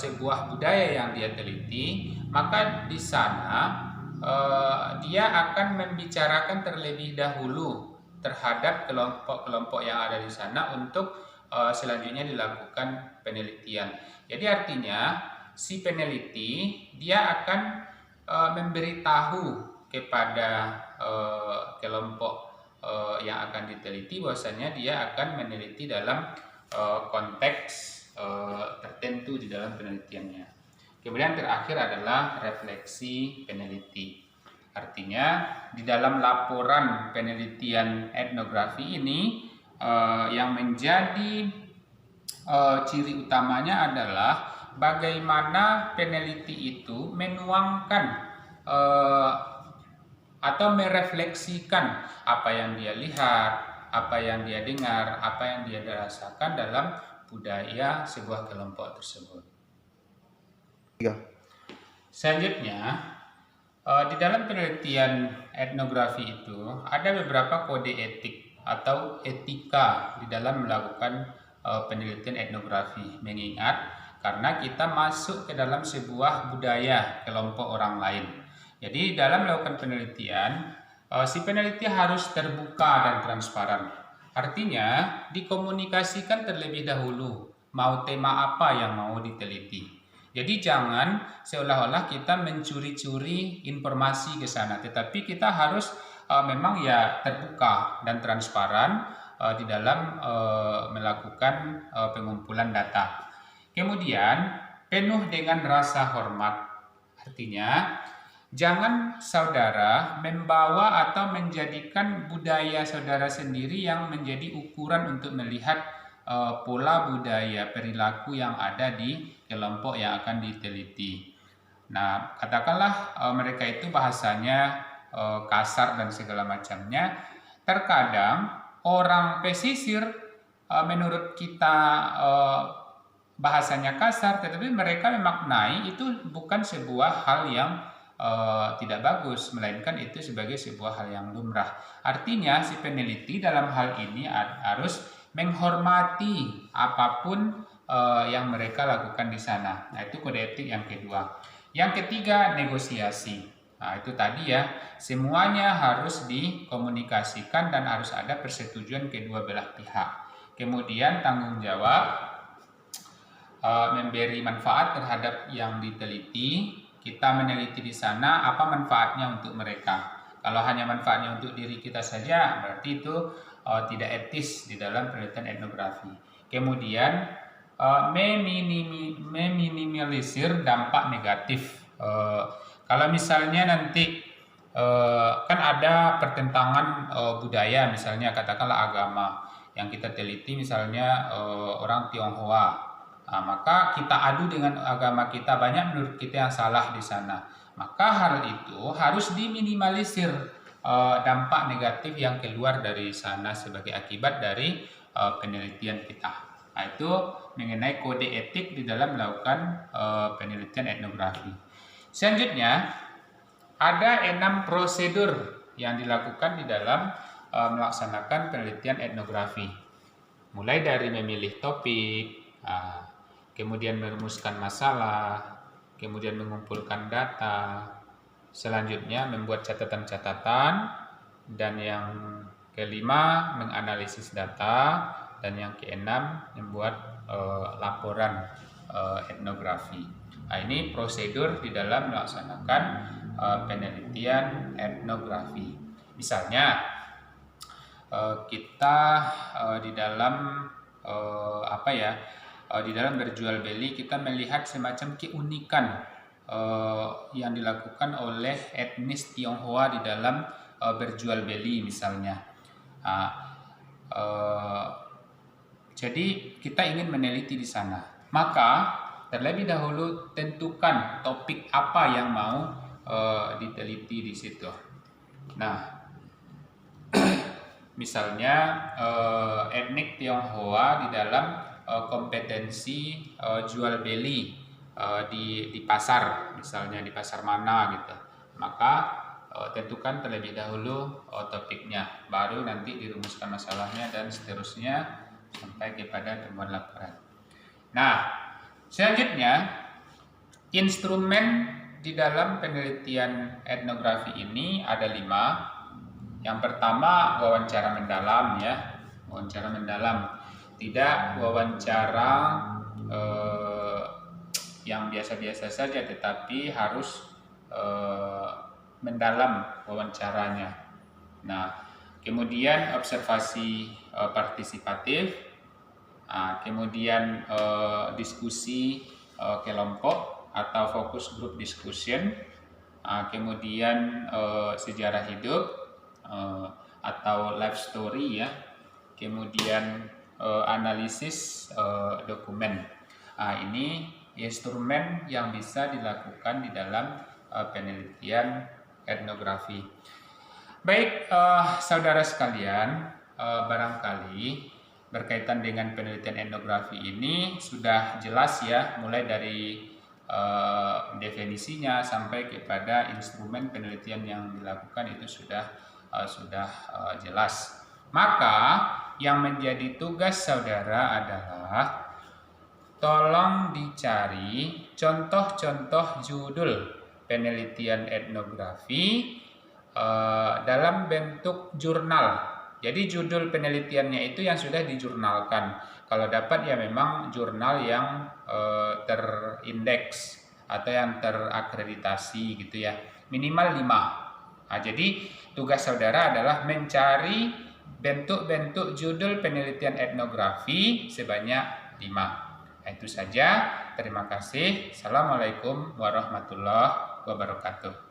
sebuah budaya yang dia teliti, maka di sana dia akan membicarakan terlebih dahulu terhadap kelompok-kelompok yang ada di sana untuk selanjutnya dilakukan penelitian. Jadi artinya si peneliti dia akan memberitahu kepada kelompok yang akan diteliti bahwasanya dia akan meneliti dalam konteks tertentu di dalam penelitiannya. Kemudian terakhir adalah refleksi peneliti. Artinya di dalam laporan penelitian etnografi ini yang menjadi ciri utamanya adalah bagaimana peneliti itu menuangkan atau merefleksikan apa yang dia lihat, apa yang dia dengar, apa yang dia rasakan dalam budaya sebuah kelompok tersebut. Selanjutnya, di dalam penelitian etnografi itu ada beberapa kode etik atau etika di dalam melakukan penelitian etnografi. Mengingat karena kita masuk ke dalam sebuah budaya kelompok orang lain. Jadi dalam melakukan penelitian, si peneliti harus terbuka dan transparan. Artinya, dikomunikasikan terlebih dahulu mau tema apa yang mau diteliti. Jadi jangan seolah-olah kita mencuri-curi informasi ke sana, tetapi kita harus memang ya terbuka dan transparan di dalam melakukan pengumpulan data. Kemudian penuh dengan rasa hormat. Artinya jangan saudara membawa atau menjadikan budaya saudara sendiri yang menjadi ukuran untuk melihat pola budaya perilaku yang ada di kelompok yang akan diteliti. Nah, katakanlah mereka itu bahasanya kasar dan segala macamnya. Terkadang orang pesisir menurut kita bahasanya kasar, tetapi mereka memaknai itu bukan sebuah hal yang tidak bagus, melainkan itu sebagai sebuah hal yang lumrah. Artinya si peneliti dalam hal ini harus menghormati apapun yang mereka lakukan di sana. Nah, itu kode etik yang kedua. Yang ketiga, negosiasi. Nah, itu tadi ya, semuanya harus dikomunikasikan dan harus ada persetujuan kedua belah pihak. Kemudian tanggung jawab, memberi manfaat terhadap yang diteliti. Kita meneliti di sana apa manfaatnya untuk mereka. Kalau hanya manfaatnya untuk diri kita saja, berarti itu tidak etis di dalam penelitian etnografi. Kemudian meminimalisir dampak negatif. Kalau misalnya nanti kan ada pertentangan budaya, misalnya katakanlah agama yang kita teliti, misalnya orang Tionghoa. Nah, maka kita adu dengan agama kita, banyak menurut kita yang salah di sana. Maka hal itu harus diminimalisir dampak negatif yang keluar dari sana sebagai akibat dari penelitian kita. Nah, itu mengenai kode etik di dalam melakukan penelitian etnografi. Selanjutnya, ada 6 prosedur yang dilakukan di dalam melaksanakan penelitian etnografi. Mulai dari memilih topik, kemudian merumuskan masalah, kemudian mengumpulkan data, selanjutnya membuat catatan-catatan, dan yang kelima menganalisis data, dan yang keenam membuat laporan etnografi. Nah, ini prosedur di dalam melaksanakan penelitian etnografi. Misalnya kita di dalam di dalam berjual beli kita melihat semacam keunikan yang dilakukan oleh etnis Tionghoa di dalam berjual beli misalnya. Jadi kita ingin meneliti di sana. Maka terlebih dahulu tentukan topik apa yang mau diteliti di situ. Nah, misalnya etnik Tionghoa di dalam kompetensi jual beli di pasar, misalnya di pasar mana gitu, maka tentukan terlebih dahulu topiknya, baru nanti dirumuskan masalahnya dan seterusnya sampai kepada temuan laporan. Nah, selanjutnya Instrumen di dalam penelitian etnografi ini ada 5. Yang pertama wawancara mendalam ya, wawancara mendalam. Tidak wawancara yang biasa-biasa saja, tetapi harus mendalam wawancaranya. Nah, kemudian observasi partisipatif, kemudian diskusi kelompok atau focus group discussion, kemudian sejarah hidup atau life story ya, kemudian analisis dokumen. Ini instrumen yang bisa dilakukan di dalam penelitian etnografi. Baik, saudara sekalian, barangkali berkaitan dengan penelitian etnografi ini sudah jelas ya, mulai dari definisinya sampai kepada instrumen penelitian yang dilakukan itu sudah jelas. Maka yang menjadi tugas saudara adalah tolong dicari contoh-contoh judul penelitian etnografi dalam bentuk jurnal. Jadi judul penelitiannya itu yang sudah dijurnalkan. Kalau dapat ya memang jurnal yang terindeks atau yang terakreditasi gitu ya. Minimal 5. Jadi tugas saudara adalah mencari bentuk-bentuk judul penelitian etnografi sebanyak 5. Itu saja. Terima kasih. Assalamualaikum warahmatullahi wabarakatuh.